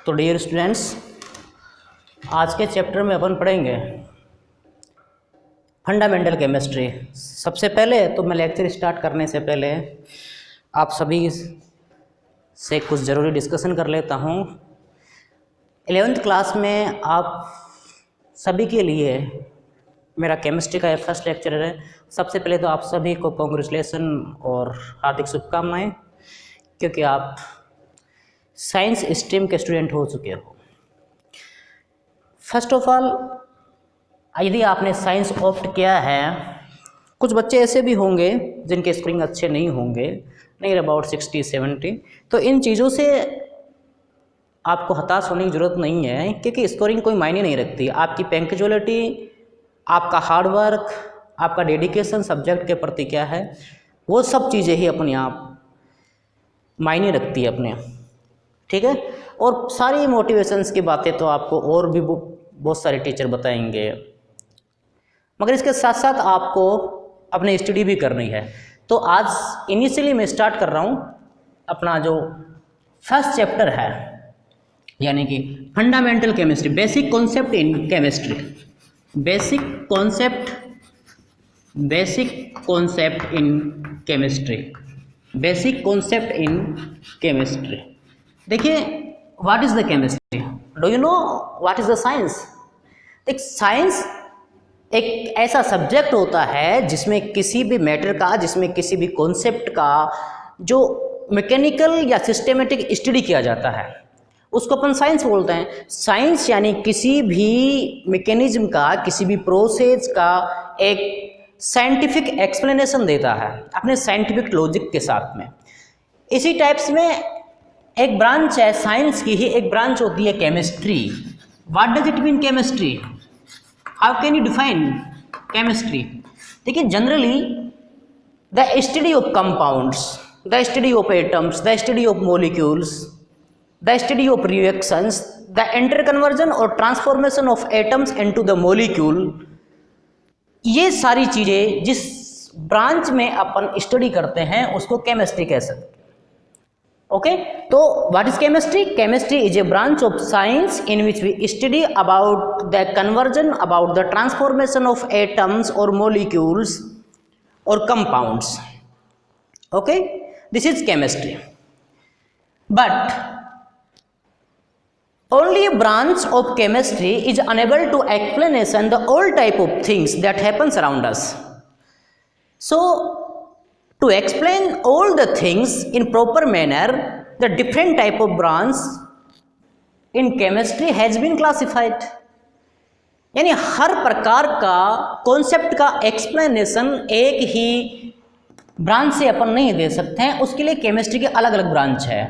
तो dear students, आज के चैप्टर में अपन पढ़ेंगे फंडामेंटल केमिस्ट्री। सबसे पहले तो मैं लेक्चर स्टार्ट करने से पहले आप सभी से कुछ ज़रूरी डिस्कशन कर लेता हूँ। 11th क्लास में आप सभी के लिए मेरा केमिस्ट्री का फर्स्ट लेक्चर है। सबसे पहले तो आप सभी को कॉन्ग्रेचुलेसन और हार्दिक शुभकामनाएं, क्योंकि आप साइंस स्ट्रीम के स्टूडेंट हो चुके हो। फर्स्ट ऑफ ऑल, यदि आपने साइंस ऑप्ट किया है, कुछ बच्चे ऐसे भी होंगे जिनके स्कोरिंग अच्छे नहीं होंगे, नहीं अबाउट 60-70, तो इन चीज़ों से आपको हताश होने की ज़रूरत नहीं है, क्योंकि स्कोरिंग कोई मायने नहीं रखती। आपकी पंक्चुअलिटी, आपका हार्डवर्क, आपका डेडिकेशन सब्जेक्ट के प्रति क्या है, वो सब चीज़ें ही अपने आप मायने रखती है अपने, ठीक है। और सारी मोटिवेशंस की बातें तो आपको और भी बहुत सारे टीचर बताएंगे, मगर इसके साथ साथ आपको अपनी स्टडी भी करनी है। तो आज इनिशियली मैं स्टार्ट कर रहा हूँ अपना जो फर्स्ट चैप्टर है, यानी कि fundamental chemistry, basic concept in chemistry. Basic concept in chemistry. Basic concept in chemistry. देखिए, what is the chemistry? Do you know what is the science? एक साइंस एक ऐसा सब्जेक्ट होता है जिसमें किसी भी मैटर का, जिसमें किसी भी कॉन्सेप्ट का जो मैकेनिकल या सिस्टेमेटिक स्टडी किया जाता है, उसको अपन साइंस बोलते हैं। साइंस यानी किसी भी मैकेनिज्म का, किसी भी प्रोसेस का एक साइंटिफिक एक्सप्लेनेशन देता है अपने साइंटिफिक लॉजिक के साथ में। इसी टाइप्स में एक ब्रांच है साइंस की ही, एक ब्रांच होती है chemistry. What does it mean chemistry? How can you define chemistry? देखिए, generally the study of compounds, the study of atoms, the study of molecules, the study of reactions, the interconversion और transformation of atoms into the molecule, ये सारी चीज़ें जिस branch में अपन study करते हैं उसको केमिस्ट्री कह सकते हैं। ओके, तो what is chemistry? Chemistry is a branch of science in which we study about the conversion, about the transformation of atoms और मॉलिक्यूल्स और compounds. Okay, this is chemistry. But only a branch of chemistry is unable to explanation the all type of things that happens around us. So to explain all the things in proper manner, the different type of branch in chemistry has been classified. यानी हर प्रकार का concept का explanation एक ही branch से अपन नहीं दे सकते हैं, उसके लिए केमिस्ट्री के अलग अलग ब्रांच है,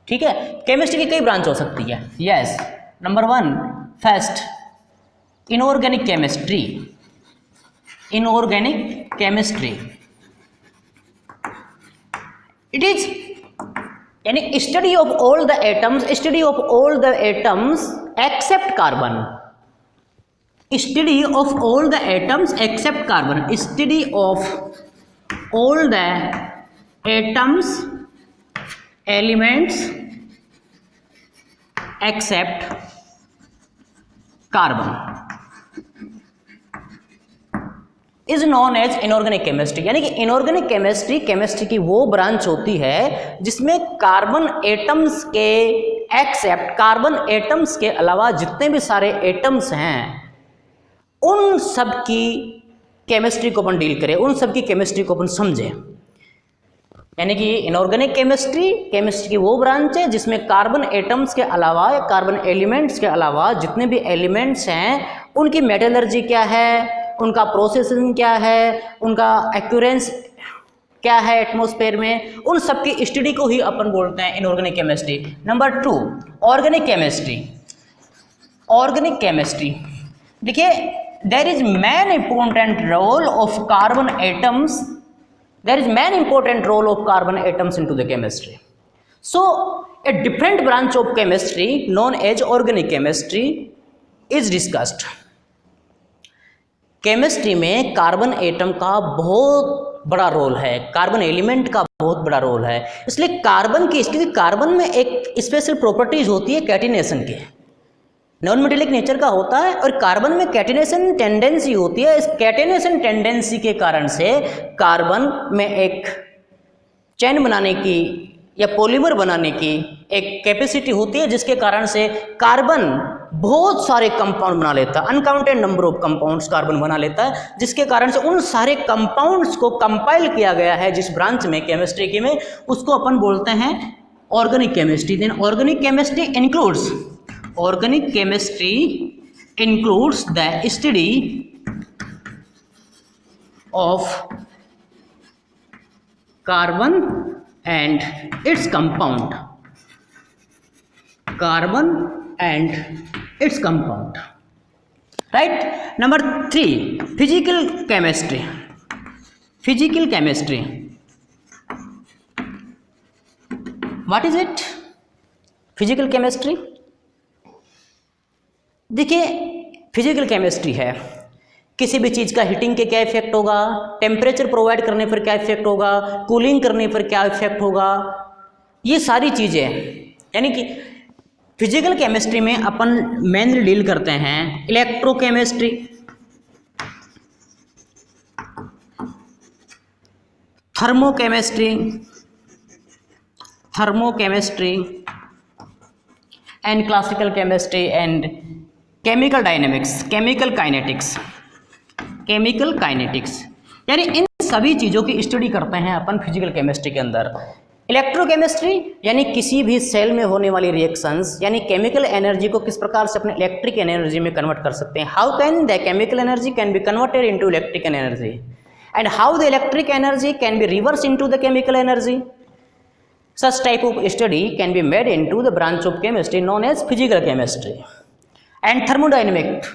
ठीक है। केमिस्ट्री की कई ब्रांच हो सकती है। Yes, number 1, first inorganic chemistry. Inorganic chemistry it is यानी study of all the atoms, study of all the atoms except carbon. Study of all the atoms except carbon. Study of all the atoms, elements except carbon is known as inorganic chemistry. यानी कि inorganic chemistry chemistry की वो branch होती है जिसमें carbon atoms के accept, carbon atoms के अलावा जितने भी सारे एटम्स हैं उन सब की केमिस्ट्री को अपन डील करें, उन सब की केमिस्ट्री को अपन समझें। यानी कि इनऑर्गेनिक केमिस्ट्री केमिस्ट्री की वो ब्रांच है जिसमें कार्बन एटम्स के अलावा, कार्बन एलिमेंट्स के अलावा जितने भी एलिमेंट्स हैं उनकी मेटलर्जी क्या है, उनका प्रोसेसिंग क्या है, उनका एक्यूरेंस क्या है एटमॉस्फेयर में, उन सब की स्टडी को ही अपन बोलते हैं inorganic chemistry. Number 2, organic chemistry. Organic chemistry, देखिए, there is main important role of carbon atoms, there is main important role of carbon atoms into the chemistry. So a different branch of chemistry known as organic chemistry is discussed. Chemistry में carbon atom का बहुत बड़ा role है, carbon element का बहुत बड़ा role है। इसलिए कार्बन की, क्योंकि कार्बन में एक स्पेशल प्रॉपर्टीज होती है कैटिनेशन की, नॉन मेटेलिक नेचर का होता है, और कार्बन में कैटिनेशन टेंडेंसी होती है। इस कैटिनेशन टेंडेंसी के कारण से कार्बन में एक चैन बनाने की या पॉलीमर बनाने की एक कैपेसिटी होती है, जिसके कारण से कार्बन बहुत सारे कंपाउंड बना लेता है, uncounted number of compounds carbon बना लेता है, जिसके कारण से उन सारे कंपाउंड्स को कंपाइल किया गया है जिस ब्रांच में, केमिस्ट्री की में, उसको अपन बोलते हैं organic chemistry. Then organic chemistry includes the study of carbon and its compound, right? Number 3, physical chemistry. What is it? Physical chemistry, देखिए फिजिकल केमिस्ट्री है, किसी भी चीज़ का हीटिंग के क्या इफेक्ट होगा, टेम्परेचर प्रोवाइड करने पर क्या इफेक्ट होगा, कूलिंग करने पर क्या इफेक्ट होगा, ये सारी चीज़ें, यानी कि फिजिकल केमिस्ट्री में अपन मेनली डील करते हैं electrochemistry, thermochemistry and classical chemistry and chemical dynamics, chemical kinetics, यानी इन सभी चीज़ों की स्टडी करते हैं अपन फिजिकल केमिस्ट्री के अंदर। इलेक्ट्रोकेमिस्ट्री यानी किसी भी सेल में होने वाली रिएक्शंस, यानी केमिकल एनर्जी को किस प्रकार से अपने इलेक्ट्रिक एनर्जी में कन्वर्ट कर सकते हैं, how can the chemical energy can be converted into electric energy and how the electric energy can be reverse into the chemical energy. Such type of study can be made into the branch of chemistry known as physical chemistry. And thermodynamic,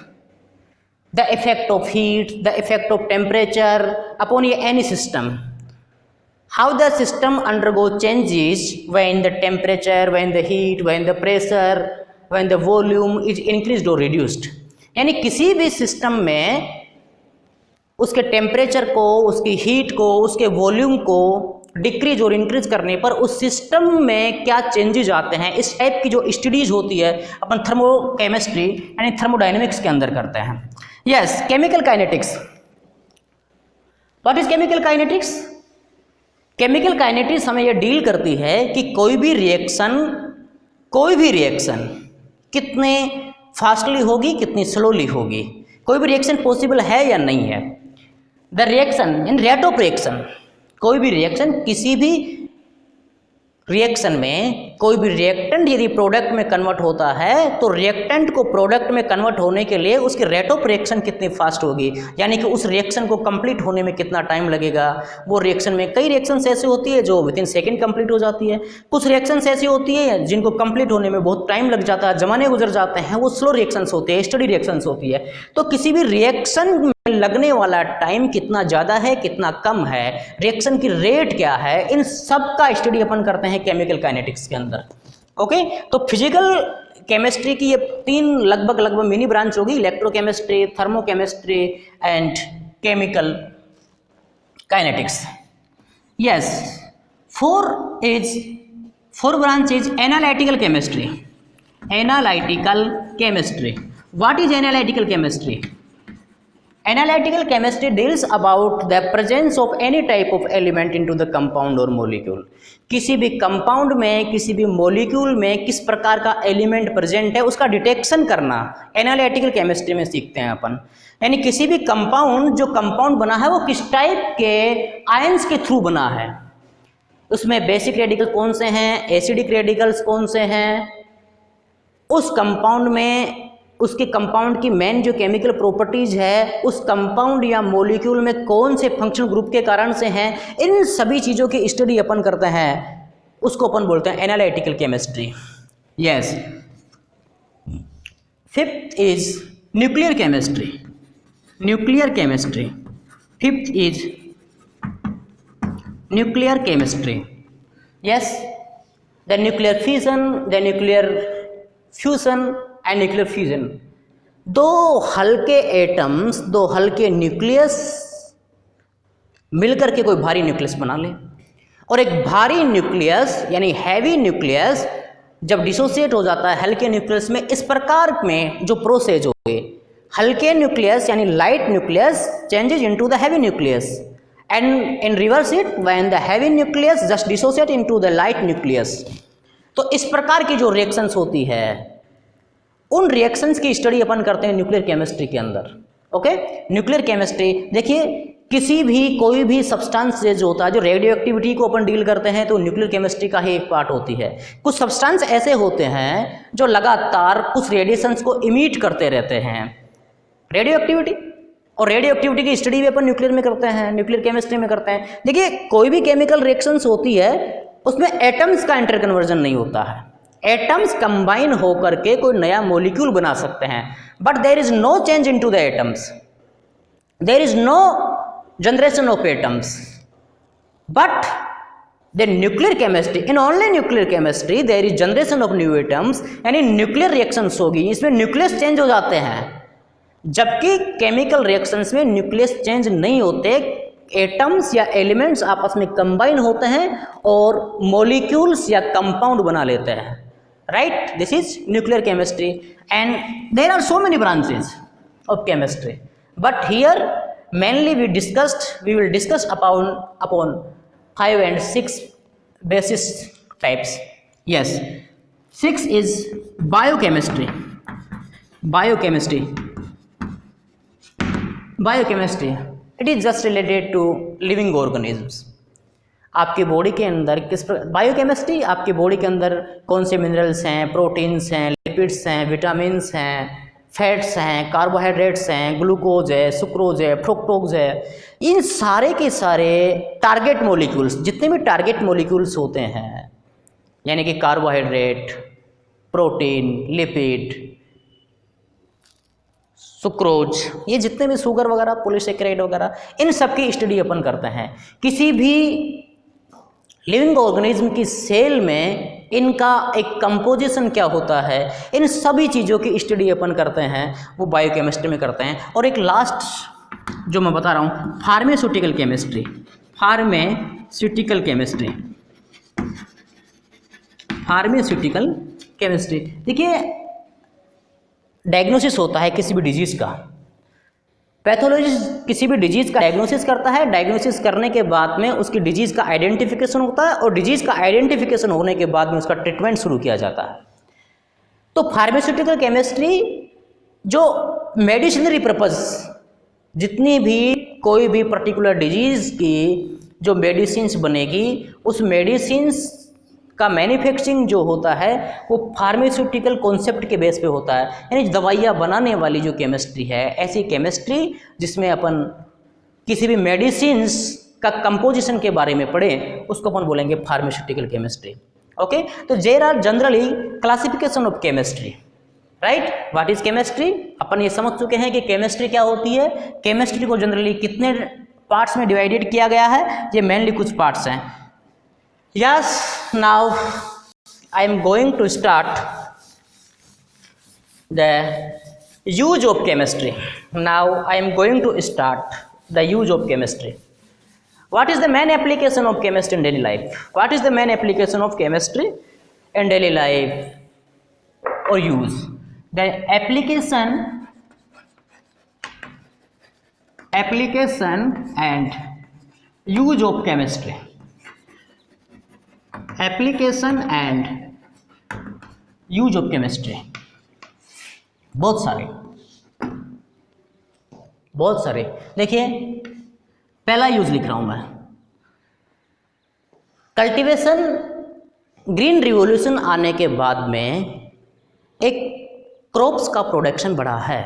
the effect of heat, the effect of temperature upon any system. How the system undergo changes when the temperature, when the heat, when the pressure, when the volume is increased or reduced. यानी किसी भी system में उसके temperature को, उसकी heat को, उसके volume को डिक्रीज और इंक्रीज करने पर उस सिस्टम में क्या चेंजेज आते हैं, इस टाइप की जो स्टडीज होती है अपन थर्मोकेमिस्ट्री यानी थर्मोडायनेमिक्स के अंदर करते हैं। Yes, chemical kinetics. What is chemical kinetics? Chemical kinetics हमें यह डील करती है कि कोई भी रिएक्शन कितने फास्टली होगी, कितनी स्लोली होगी, कोई भी रिएक्शन पॉसिबल है या नहीं है। The reaction in rate of reaction, कोई भी रिएक्शन, किसी भी रिएक्शन में कोई भी रिएक्टेंट यदि प्रोडक्ट में कन्वर्ट होता है तो रिएक्टेंट को प्रोडक्ट में कन्वर्ट होने के लिए उसकी रेट ऑफ रिएक्शन कितनी फास्ट होगी, यानी कि उस रिएक्शन को कंप्लीट होने में कितना टाइम लगेगा। वो रिएक्शन में कई रिएक्शंस ऐसी होती है जो विद इन सेकेंड कंप्लीट हो जाती है, कुछ रिएक्शंस ऐसी होती है जिनको कंप्लीट होने में बहुत टाइम लग जाता है, जमाने गुजर जाते हैं, वो स्लो रिएक्शंस होती है, स्टडी रिएक्शंस होती है। तो किसी भी रिएक्शन में लगने वाला टाइम कितना ज़्यादा है, कितना कम है, रिएक्शन की रेट क्या है, इन सब का स्टडी अपन करते हैं केमिकल काइनेटिक्स के अंदर। ओके, तो फिजिकल केमिस्ट्री की ये तीन लगभग मिनी ब्रांच होगी, electrochemistry, thermochemistry and chemical kinetics. Yes, four branch is analytical chemistry. What is analytical chemistry? Analytical chemistry deals about the presence of any type of element into the compound or molecule. किसी भी compound में, किसी भी molecule में किस प्रकार का element present है उसका डिटेक्शन करना एनालिटिकल केमिस्ट्री में सीखते हैं अपन। यानी किसी भी कंपाउंड, जो कंपाउंड बना है वो किस टाइप के आयंस के थ्रू बना है, उसमें बेसिक रेडिकल कौन से हैं, एसिडिक रेडिकल्स कौन से हैं, उस कंपाउंड में उसके कंपाउंड की मेन जो केमिकल प्रॉपर्टीज है उस कंपाउंड या मॉलिक्यूल में कौन से फंक्शन ग्रुप के कारण से हैं, इन सभी चीज़ों की स्टडी अपन करते हैं, उसको अपन बोलते हैं analytical chemistry. Yes, fifth is nuclear chemistry. Fifth is nuclear chemistry. Yes, the nuclear fission, the nuclear fusion and nuclear fusion. दो हल्के एटम्स, दो हल्के न्यूक्लियस मिलकर के कोई भारी न्यूक्लियस बना ले। और एक भारी न्यूक्लियस यानी हैवी न्यूक्लियस जब डिसोसिएट हो जाता है हल्के न्यूक्लियस में, इस प्रकार में जो प्रोसेस हो गए, हल्के न्यूक्लियस यानी light nucleus changes into the heavy nucleus, and in reverse it when the heavy nucleus just dissociate into the light nucleus. तो इस प्रकार की जो रिएक्शंस होती है, उन रिएक्शंस की स्टडी अपन करते हैं न्यूक्लियर केमिस्ट्री के अंदर। ओके, न्यूक्लियर केमिस्ट्री देखिए, किसी भी कोई भी सब्सटेंस जो होता है, जो रेडियो एक्टिविटी को अपन डील करते हैं, तो न्यूक्लियर केमिस्ट्री का ही एक पार्ट होती है। कुछ सब्सटेंस ऐसे होते हैं जो लगातार कुछ रेडिएशंस को इमिट करते रहते हैं, रेडियो एक्टिविटी, और रेडियो एक्टिविटी की स्टडी भी अपन न्यूक्लियर में करते हैं, न्यूक्लियर केमिस्ट्री में करते हैं। देखिए, कोई भी केमिकल रिएक्शंस होती है उसमें एटम्स का इंटर कन्वर्जन नहीं होता है, एटम्स कंबाइन होकर के कोई नया मॉलिक्यूल बना सकते हैं, but there is no change into the atoms, there is no generation of atoms. But the nuclear chemistry, in only nuclear chemistry there is generation of new atoms, यानी nuclear reactions होगी, इसमें nucleus change हो जाते हैं, जबकि chemical reactions में nucleus change नहीं होते, एटम्स या एलिमेंट्स आपस में कंबाइन होते हैं और मॉलिक्यूल्स या कंपाउंड बना लेते हैं, right. This is nuclear chemistry and there are so many branches of chemistry, but here mainly we will discuss upon 5 and 6 basis types. Yes, 6 is biochemistry. Biochemistry, it is just related to living organisms. आपके body के अंदर biochemistry, आपके body के अंदर कौन से minerals हैं, proteins हैं, लिपिड्स हैं, विटामिन्स हैं, फैट्स हैं, कार्बोहाइड्रेट्स हैं, ग्लूकोज है, सुक्रोज है, फ्रुक्टोज है, इन सारे के सारे टारगेट मॉलिक्यूल्स, जितने भी टारगेट मॉलिक्यूल्स होते हैं, यानी कि कार्बोहाइड्रेट, प्रोटीन, लिपिड, सुक्रोज, ये जितने भी शुगर वगैरह, पॉलीसेकेराइड वगैरह, इन सब की स्टडी अपन करते हैं। किसी भी लिविंग ऑर्गेनिज्म की सेल में इनका एक कंपोजिशन क्या होता है, इन सभी चीज़ों की स्टडी अपन करते हैं, वो बायोकेमिस्ट्री में करते हैं। और एक लास्ट जो मैं बता रहा हूँ, फार्मास्यूटिकल केमिस्ट्री। फार्मास्यूटिकल केमिस्ट्री देखिए, डायग्नोसिस होता है किसी भी डिजीज़ का, पैथोलॉजिस्ट किसी भी डिजीज़ का डायग्नोसिस करता है, डायग्नोसिस करने के बाद में उसकी डिजीज़ का आइडेंटिफिकेशन होता है, और डिजीज़ का आइडेंटिफिकेशन होने के बाद में उसका ट्रीटमेंट शुरू किया जाता है। तो फार्मास्यूटिकल केमिस्ट्री जो मेडिसिनरी पर्पस, जितनी भी कोई भी पर्टिकुलर डिजीज़ की जो मेडिसिन्स बनेगी, उस मेडिसिन्स का मैन्युफैक्चरिंग जो होता है वो फार्मास्यूटिकल कॉन्सेप्ट के बेस पे होता है, यानी दवाइयाँ बनाने वाली जो केमिस्ट्री है, ऐसी केमिस्ट्री जिसमें अपन किसी भी मेडिसिन्स का कंपोजिशन के बारे में पढ़ें, उसको अपन बोलेंगे फार्मास्यूटिकल केमिस्ट्री। ओके, तो there are generally classification of chemistry, right. What is chemistry, अपन ये समझ चुके हैं कि केमिस्ट्री क्या होती है। केमिस्ट्री को जनरली कितने पार्ट्स में डिवाइडेड किया गया है, ये मेनली कुछ पार्ट्स हैं। Yes, now I am going to start the use of chemistry. Now I am going to start the use of chemistry. What is the main application of chemistry in daily life? What is the main application of chemistry in daily life or use? The application and use of chemistry. Application and use of chemistry, बहुत सारे। देखिए, पहला use लिख रहा हूं मैं, cultivation. Green revolution आने के बाद में एक क्रॉप्स का प्रोडक्शन बढ़ा है,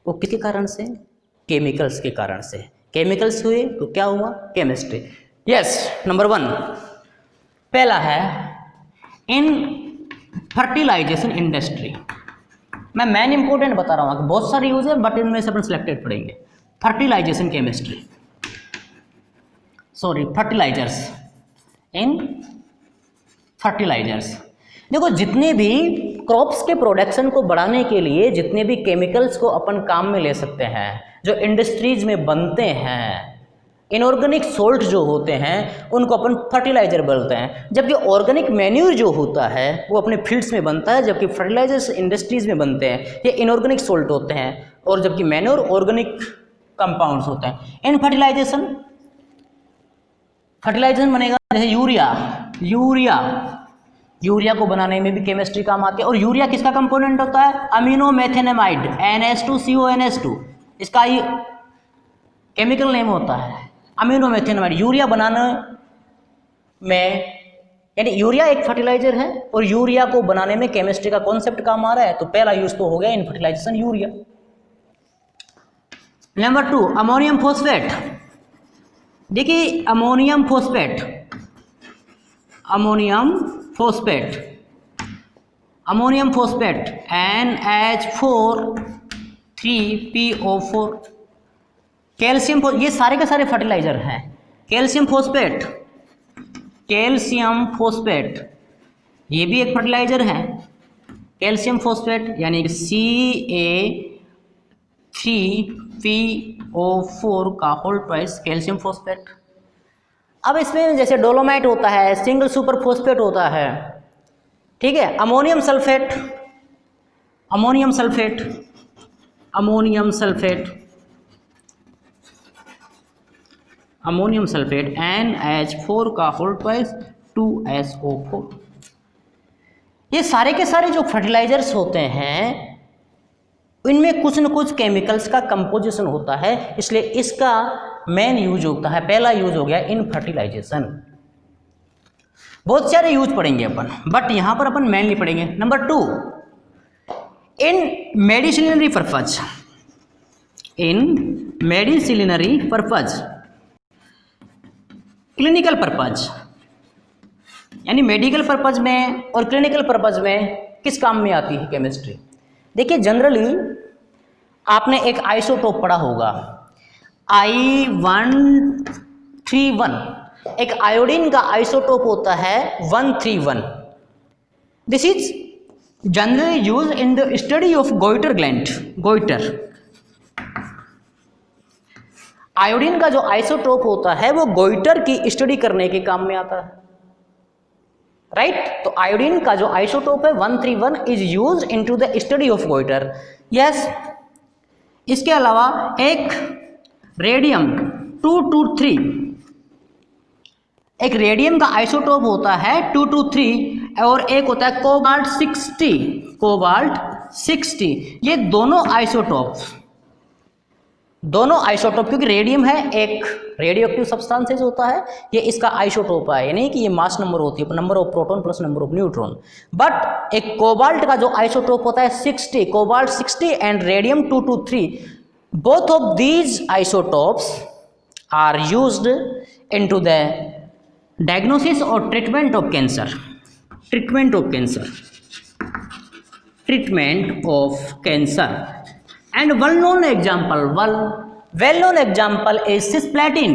वो किसके कारण से? केमिकल्स के कारण से। केमिकल्स हुए तो क्या हुआ? केमिस्ट्री। यस, नंबर 1 पहला है इन फर्टिलाइजेशन इंडस्ट्री। मैं मेन इंपॉर्टेंट बता रहा हूँ कि बहुत सारे यूज है, बट इनमें से अपन सिलेक्टेड पढ़ेंगे। फर्टिलाइजेशन केमिस्ट्री, फर्टिलाइजर्स, इन फर्टिलाइजर्स। देखो, जितने भी क्रॉप्स के प्रोडक्शन को बढ़ाने के लिए जितने भी केमिकल्स को अपन काम में ले सकते हैं, जो इंडस्ट्रीज में बनते हैं, इनऑर्गेनिक सोल्ट जो होते हैं उनको अपन फर्टिलाइजर बोलते हैं, जबकि ऑर्गेनिक मैन्यूर जो होता है वो अपने फील्ड्स में बनता है, जबकि फर्टिलाइजर्स इंडस्ट्रीज में बनते हैं, ये इनऑर्गेनिक सोल्ट होते हैं, और जबकि मैन्यूर ऑर्गेनिक कंपाउंड्स होते हैं। इन फर्टिलाइजेशन बनेगा जैसे यूरिया को बनाने में भी केमिस्ट्री काम आती है। और यूरिया किसका कंपोनेंट होता है? अमीनो मेथेनेमाइड NH2CONH2, इसका ही केमिकल नेम होता है अमीनो मेथेनेमाइड। यूरिया बनाने में, यानी यूरिया एक फर्टिलाइजर है और यूरिया को बनाने में केमिस्ट्री का कॉन्सेप्ट काम आ रहा है, तो पहला यूज तो हो गया in fertilization urea. Number 2 ammonium phosphate. देखिए ammonium phosphate NH4 3PO4, calcium, ये सारे के सारे फर्टिलाइजर हैं। कैल्शियम फॉस्फेट ये भी एक फर्टिलाइजर है। कैल्शियम फॉस्फेट यानी कि Ca3PO4 का होल ट्वाइस कैल्शियम फॉस्फेट। अब इसमें जैसे डोलोमाइट होता है, सिंगल सुपर फॉस्फेट होता है, ठीक है। अमोनियम सल्फेट NH4 का होल ट्वाइस 2SO4। ये सारे के सारे जो फर्टिलाइजर्स होते हैं इनमें कुछ न कुछ केमिकल्स का कंपोजिशन होता है, इसलिए इसका मेन यूज होता है, पहला यूज हो गया इन फर्टिलाइजेशन। बहुत सारे यूज पढ़ेंगे अपन, बट यहां पर अपन मेनली पढ़ेंगे। नंबर 2 इन मेडिसिनरी पर्पज, क्लिनिकल पर्पज, यानी मेडिकल पर्पज में और क्लिनिकल पर्पज में किस काम में आती है केमिस्ट्री। देखिए जनरली आपने एक आइसोटोप पढ़ा होगा I131, एक आयोडीन का आइसोटोप होता है 131। This is generally use in the study of goitre gland. Iodine का जो आइसोटोप होता है वो गोइटर की स्टडी करने के काम में आता है, राइट। तो आयोडीन का जो आइसोटोप है 131 is use into the study of goitre. Yes, इसके अलावा एक रेडियम 223, एक रेडियम का आइसोटोप होता है 223, और एक होता है कोबाल्ट 60। ये दोनों आइसोटोप क्योंकि रेडियम है एक रेडियो एक्टिव सब्सटेंसेज होता है, ये इसका आइसोटोप है, यानी कि ये मास नंबर होती है, number of proton plus number of neutron. But एक कोबाल्ट का जो आइसोटोप होता है 60, cobalt 60 and radium 223, both of these isotopes are used into the diagnosis और treatment of cancer. And well-known example is cisplatin.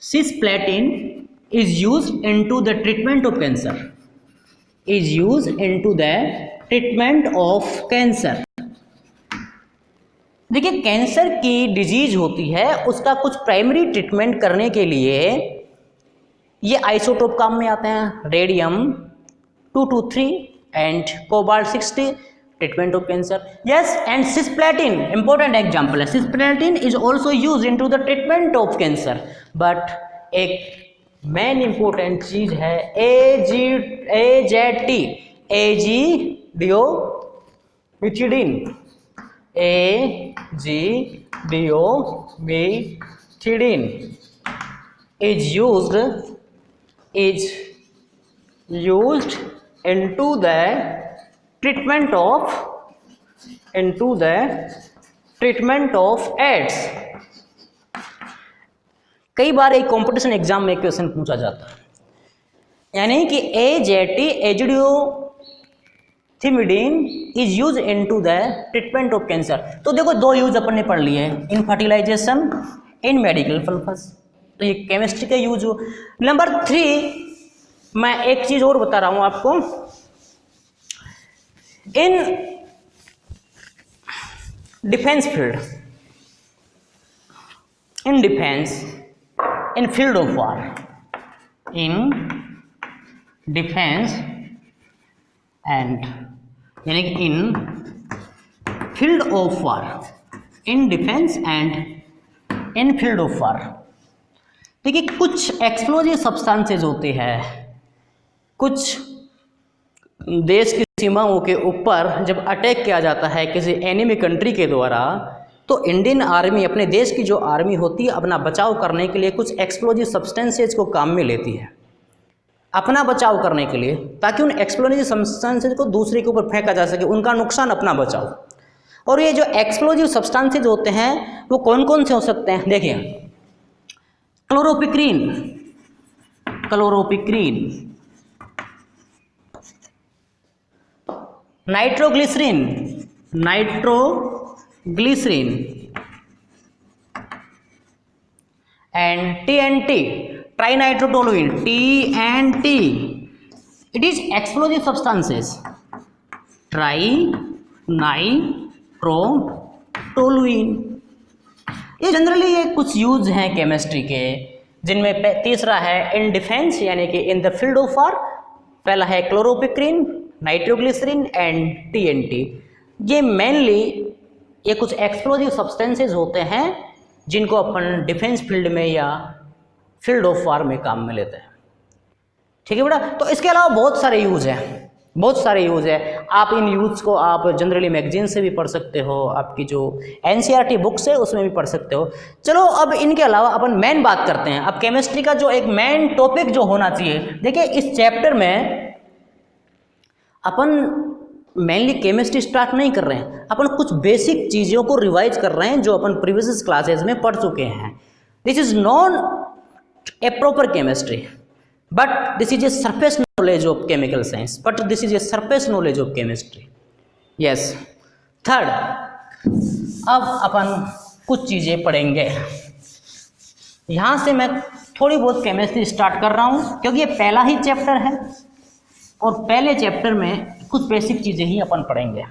Cisplatin is used into the treatment of cancer. देखिए cancer की disease होती है, उसका कुछ primary treatment करने के लिए ये आइसोटोप काम में आते हैं, radium 223 and cobalt 60, treatment of cancer. Yes, and cisplatin important example है। cisplatin is also used into the treatment of cancer, but एक main important चीज है AZT, AZDiomethidine is used into the treatment of AIDS। कई बार एक competition exam में question पूछा जाता है, यानी कि AZT azidothymidine is use into the treatment of cancer. तो देखो दो यूज अपन ने पढ़ लिए, in fertilization, in medical purpose, तो ये केमिस्ट्री का यूज हो। नंबर 3 मैं एक चीज और बता रहा हूं आपको, in defence field, in defence in field of war, in defence and यानी कि in field of war, in defence and in field of war. देखिए कुछ एक्सप्लोजिव सब्सटेंसेज होते हैं, कुछ देश की सीमाओं के ऊपर जब अटैक किया जाता है किसी एनिमी कंट्री के द्वारा, तो इंडियन आर्मी अपने देश की जो आर्मी होती है अपना बचाव करने के लिए कुछ एक्सप्लोजिव सब्सटेंसेज को काम में लेती है, अपना बचाव करने के लिए, ताकि उन एक्सप्लोजिव सब्सटेंसेज को दूसरे के ऊपर फेंका जा सके, उनका नुकसान अपना बचाव। और ये जो एक्सप्लोजिव सब्सटेंसेज होते हैं वो कौन कौन से हो सकते हैं? देखिए chloropicrin, chloropicrin, nitroglycerine, nitroglycerine and TNT, trinitrotoluene, TNT, it is explosive substances, trinitrotoluene. ये जनरली ये कुछ यूज हैं केमिस्ट्री के, जिनमें तीसरा है इन डिफेंस यानी कि in the field of war, पहला है क्लोरोपिक्रीन, नाइट्रोग्लिसरीन एंड TNT। ये मेनली ये कुछ एक्सप्लोजिव सब्सटेंसेस होते हैं जिनको अपन डिफेंस फील्ड में या फील्ड ऑफ वॉर में काम में लेते हैं। ठीक है बेटा, तो इसके अलावा बहुत सारे यूज हैं, बहुत सारे यूज है। आप इन यूज को आप जनरली मैगजीन से भी पढ़ सकते हो, आपकी जो NCERT बुक्स है उसमें भी पढ़ सकते हो। चलो अब इनके अलावा अपन मेन बात करते हैं। अब केमिस्ट्री का जो एक मेन टॉपिक जो होना चाहिए, देखिए इस चैप्टर में अपन मेनली केमिस्ट्री स्टार्ट नहीं कर रहे हैं, अपन कुछ बेसिक चीज़ों को रिवाइज कर रहे हैं जो अपन प्रीवियस क्लासेस में पढ़ चुके हैं। This is not a proper chemistry, but this is a surface knowledge of chemical science, but this is a surface knowledge of chemistry. Yes. Third, अब अपन कुछ चीज़ें पढ़ेंगे। यहाँ से मैं थोड़ी बहुत केमिस्ट्री स्टार्ट कर रहा हूँ क्योंकि ये पहला ही चैप्टर है और पहले चैप्टर में कुछ बेसिक चीज़ें ही अपन पढ़ेंगे।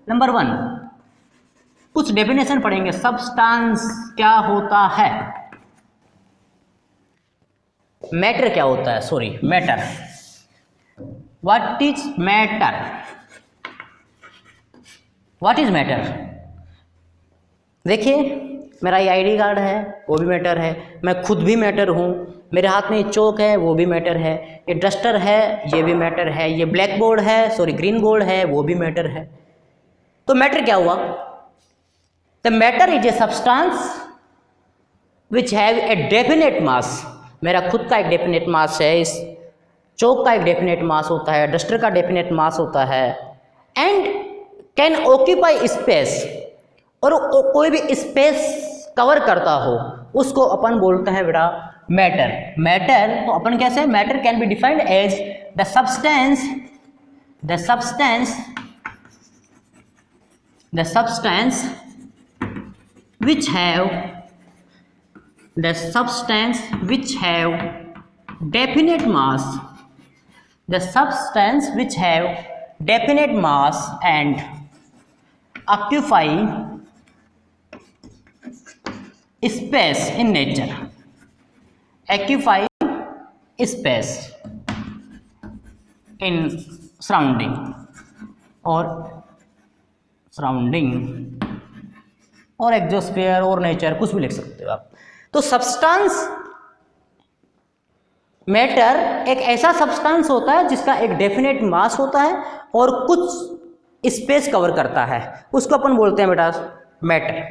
नंबर 1, कुछ डेफिनेशन पढ़ेंगे। सब्सटेंस क्या होता है, मैटर क्या होता है, sorry matter, what is matter, what is matter. देखिए मेरा ये ID कार्ड है वो भी मैटर है, मैं खुद भी मैटर हूँ, मेरे हाथ में ये चौक है वो भी मैटर है, ये डस्टर है ये भी मैटर है, ये ब्लैक बोर्ड है सॉरी ग्रीन बोर्ड है वो भी मैटर है। तो मैटर क्या हुआ? The matter is a substance which have a definite मास। मेरा खुद का एक डेफिनेट मास है, इस चौक का एक डेफिनेट मास होता है, डस्टर का डेफिनेट मास होता है, एंड कैन ऑक्यूपाई स्पेस, और कोई भी स्पेस कवर करता हो उसको अपन बोलते हैं बेटा मैटर। मैटर तो अपन कैसे, matter can be defined as the substance which have definite mass, the substance which have definite mass and occupy space in nature, occupy space in surrounding और एक्सोस्फीयर और नेचर, कुछ भी लिख सकते हो आप। तो सब्सटेंस मैटर एक ऐसा सब्सटेंस होता है जिसका एक डेफिनेट मास होता है और कुछ स्पेस कवर करता है, उसको अपन बोलते हैं बेटा मैटर।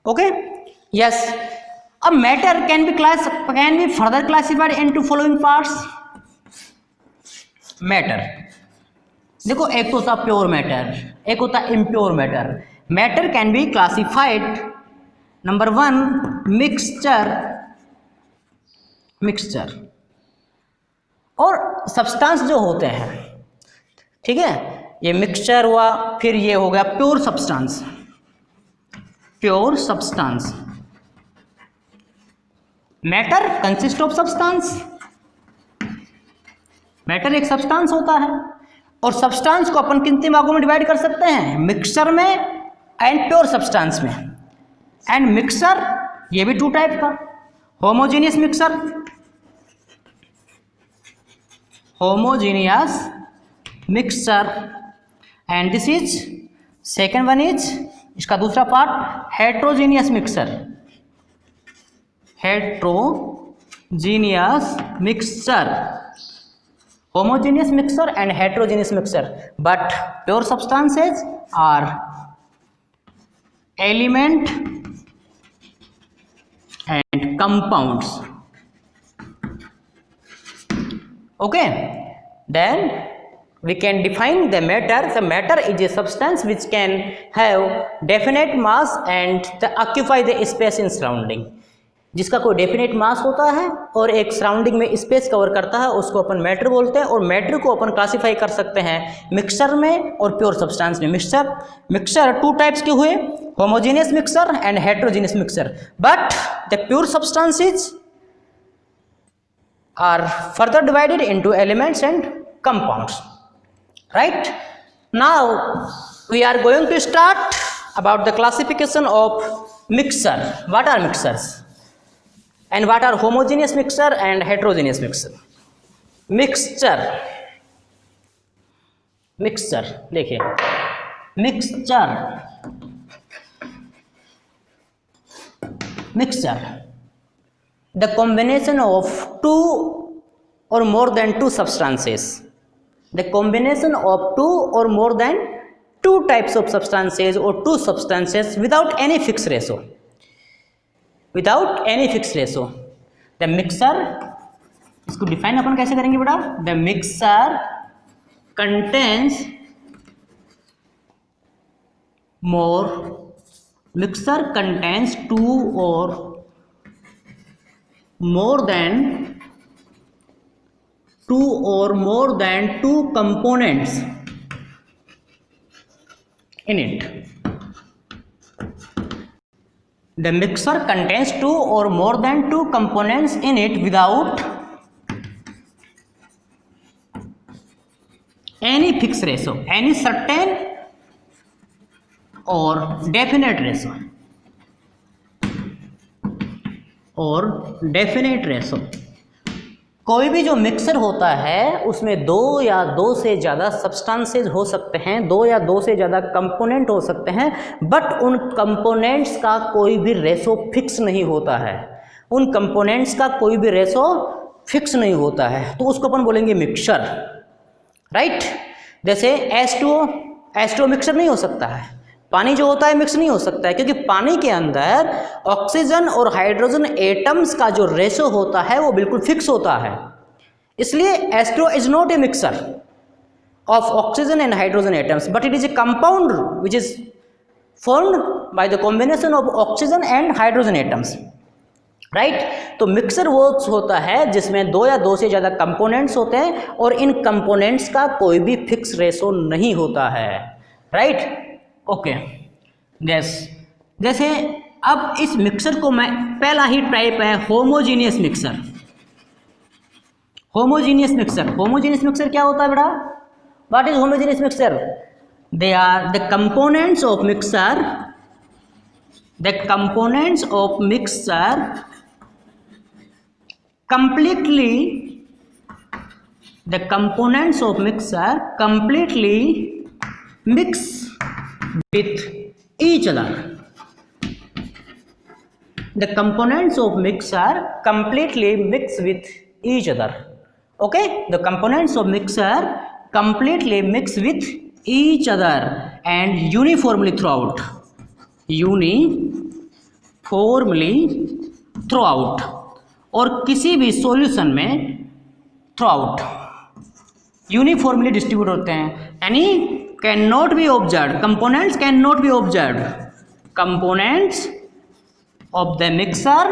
Okay, yes. अब matter can be further classified into following parts. Matter देखो, एक तो होता प्योर मैटर, एक होता impure matter. Matter can be classified, number 1 mixture और सब्सटेंस जो होते हैं, ठीक है, ये मिक्सचर हुआ, फिर ये हो गया pure substance. Matter consist of substance, matter एक सब्सटेंस होता है और सब्सटेंस को अपन कितने भागों में डिवाइड कर सकते हैं, मिक्सचर में एंड प्योर सब्सटेंस में। एंड मिक्सचर ये भी टू टाइप का homogeneous mixture, homogeneous mixer, and this is second one is, इसका दूसरा part heterogeneous mixer, heterogeneous mixture, homogeneous mixture and heterogeneous mixture, but pure substances are element and compounds. Okay, then we can define the matter. The matter is a substance which can have definite mass and occupy the space in surrounding. जिसका कोई definite मास होता है और एक surrounding में space cover करता है, उसको अपन मैटर बोलते हैं। और मैटर को अपन क्लासीफाई कर सकते हैं मिक्सचर में और प्योर सब्सटेंस में। मिक्सचर टू टाइप्स के हुए, homogeneous mixture and heterogeneous mixture, but the pure substances are further divided into elements and compounds, right. Now we are going to start about the classification of mixture. What are mixtures and what are homogeneous mixture and heterogeneous mixture? mixture देखिए, mixture the combination of two or more than two substances, the combination of two or more than two types of substances or two substances without any fixed ratio, without any fix ratio. The mixer, इसको define अपन कैसे करेंगे बेटा? The mixer contains two और more than two components in it. The mixture contains two or more than two components in it without any fixed ratio, any certain or definite ratio. कोई भी जो mixer होता है उसमें दो या दो से ज़्यादा सब्सटेंसेस हो सकते हैं, दो या दो से ज़्यादा कंपोनेंट हो सकते हैं, बट उन कंपोनेंट्स का कोई भी रेशो फिक्स नहीं होता है, तो उसको अपन बोलेंगे मिक्सर, राइट। जैसे H2O मिक्सर नहीं हो सकता है, पानी जो होता है मिक्स नहीं हो सकता है, क्योंकि पानी के अंदर ऑक्सीजन और हाइड्रोजन एटम्स का जो रेशो होता है वो बिल्कुल फिक्स होता है। इसलिए H2O is not a mixer of oxygen and hydrogen atoms, but it is a compound which is formed by the combination of oxygen and hydrogen atoms, right. तो मिक्सर वो होता है जिसमें दो या दो से ज़्यादा कंपोनेंट्स होते हैं और इन कंपोनेंट्स का कोई भी फिक्स रेशो नहीं होता है, राइट। ओके, जैसे अब इस मिक्सर को मैं, पहला ही टाइप है होमोजीनियस मिक्सर। होमोजीनियस मिक्सर क्या होता है बेटा? What is homogeneous mixture? They are the components of mixture, completely mix with each other. The components of mixer completely mix with each other. Okay, the components of mixer completely mix with each other and uniformly throughout. और किसी भी solution में throughout uniformly distribute होते हैं, यानी cannot be observed, components cannot be observed, components of the mixer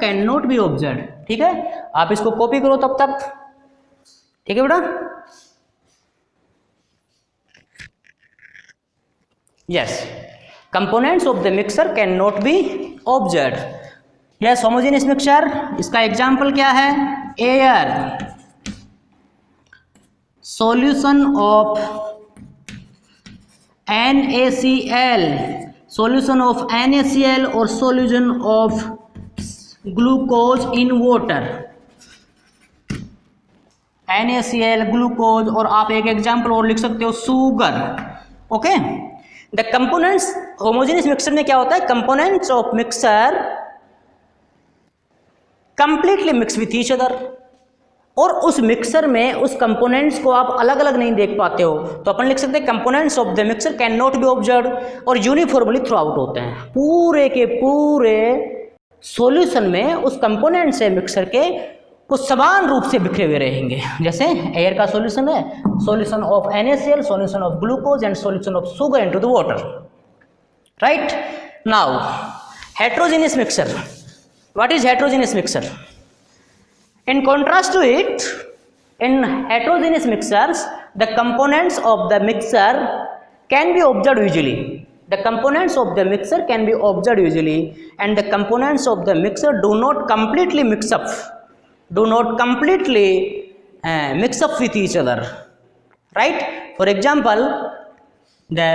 cannot be observed, ठीक है। आप इसको कॉपी करो तब तक, ठीक है बेटा। Yes, components of the mixer cannot be observed. Yes, homogeneous mixture, इसका एग्जाम्पल क्या है? Air, solution of NaCl, solution of NaCl or solution of glucose in water, NaCl, glucose, और आप एक एग्जाम्पल और लिख सकते हो sugar. Okay, the components, homogeneous mixture में क्या होता है, components of mixture completely mix with each other, और उस मिक्सर में उस कंपोनेंट्स को आप अलग अलग नहीं देख पाते हो, तो अपन लिख सकते हैं components of the mixer can not be observe, और यूनिफॉर्मली थ्रू आउट होते हैं, पूरे के पूरे सॉल्यूशन में उस कंपोनेंट से मिक्सर के कुछ समान रूप से बिखरे हुए रहेंगे। जैसे एयर का सॉल्यूशन है, solution of NaCl, solution of glucose and solution of sugar into the water, right. Now heterogeneous mixer, what is heterogeneous mixer? In contrast to it, in heterogeneous mixtures, the components of the mixture can be observed visually. The components of the mixture can be observed visually, and the components of the mixture do not completely mix up, do not completely mix up with each other, right? For example, the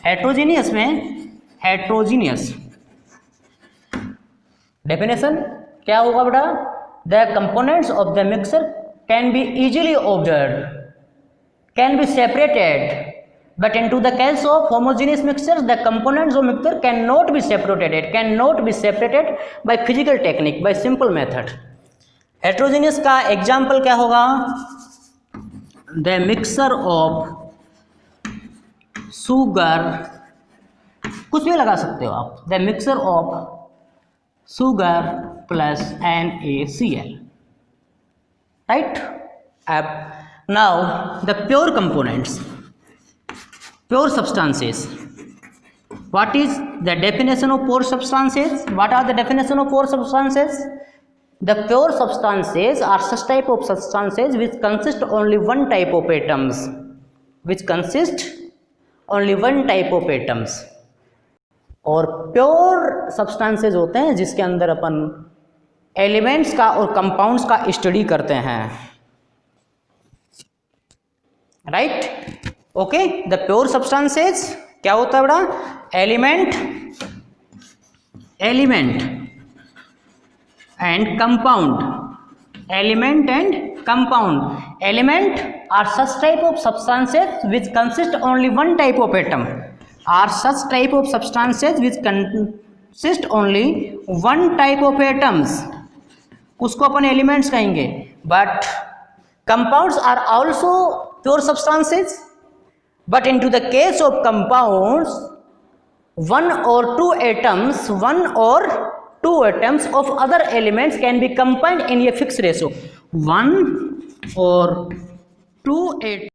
heterogeneous में heterogeneous definition क्या होगा बेटा? The components of the mixture can be easily observed, can be separated, but into the case of homogeneous mixtures, the components of mixture cannot be separated, cannot be separated by physical technique, by simple method. Heterogeneous का example क्या होगा? The mixture of sugar, कुछ भी लगा सकते हो आप, the mixture of sugar plus NaCl, right? Now the pure components, pure substances. What is the definition of pure substances? What are the definition of pure substances? The pure substances are such type of substances which consist only one type of atoms, which consist only one type of atoms. और pure substances होते हैं जिसके अंदर अपन elements का और compounds का study करते हैं, right? Okay, the pure substances क्या होता है बड़ा? Element, element and compound, element and compound. Element are such type of substances which consist only one type of atom, are such type of substances which consist only one type of atoms, उसको अपन elements कहेंगे। But compounds are also pure substances, but into the case of compounds, one or two atoms of other elements can be combined in a fixed ratio, one or two atoms